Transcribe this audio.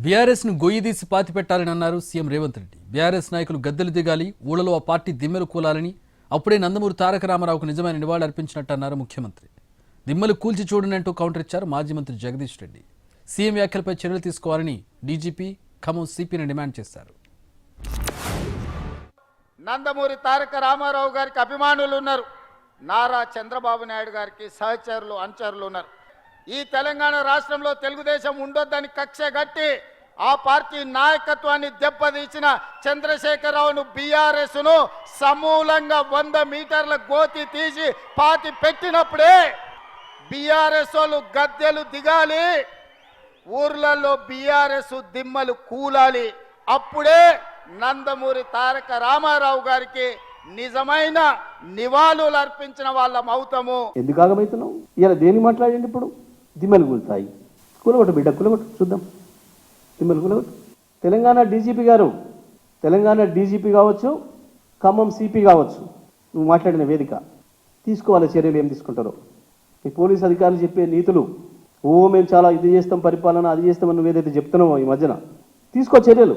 BRS ను గొయ్యిదీసి పాతిపెట్టాలని అన్నారు CM Revanth Reddy. BRS నాయకులు గద్దెలు దిగాలి, ఊళ్ళలో ఆ పార్టీ దిమ్మెలు కూలాలని, అప్పుడే నందమూరి తారక రామారావుకు నిజమైన నివాళులు అర్పించినట్టు అన్నారు ముఖ్యమంత్రి. దిమ్మలు కూల్చి చూడనంటూ కౌంటర్ ఇచ్చారు మాజీ మంత్రి జగదీష్ రెడ్డి. సీఎం వ్యాఖ్యలపై చర్యలు తీసుకోవాలని డీజీపీ ఖమ్మం సిపిని డిమాండ్ చేశారు. నందమూరి తారక రామారావు గారికి అభిమానులు ఉన్నారు, నారా చంద్రబాబు నాయుడు గారికి సహచరులు అనుచరులు ఉన్నారు. ఈ తెలంగాణ రాష్ట్రంలో తెలుగుదేశం ఉండొద్దని కక్ష గట్టి ఆ పార్టీ నాయకత్వాన్ని దెబ్బతీసిన చంద్రశేఖరరావును బీఆర్ఎస్ ను సమూలంగా 100 మీటర్ల గోతి తీసి పాతి పెట్టినప్పుడే బీఆర్ఎస్ వాళ్ళు గద్దెలు దిగాలి, ఊర్లలో బీఆర్ఎస్ దిమ్మలు కూలాలి. అప్పుడే నందమూరి తారక రామారావు గారికి నిజమైన నివాళులు అర్పించిన వాళ్ళం అవుతాము. ఎందుకు ఆగమవుతున్నావు? ఇలా దేని మాట్లాడండి? ఇప్పుడు దిమ్మలు కూలుతాయి. కూలగొట్టు బిడ్డ, కూలగొట్టు చూద్దాం. దిమ్మలు కూలగొట్టు. తెలంగాణ డీజీపీ కావచ్చు, ఖమ్మం సిపి కావచ్చు, నువ్వు మాట్లాడిన వేదిక తీసుకోవాలి. చర్యలు ఏం తీసుకుంటారో ఈ పోలీస్ అధికారులు చెప్పే నీతులు, మేము చాలా ఇది చేస్తాం, పరిపాలన అది చేస్తామని నువ్వు ఏదైతే చెప్తున్నావో ఈ మధ్యన, తీసుకో చర్యలు.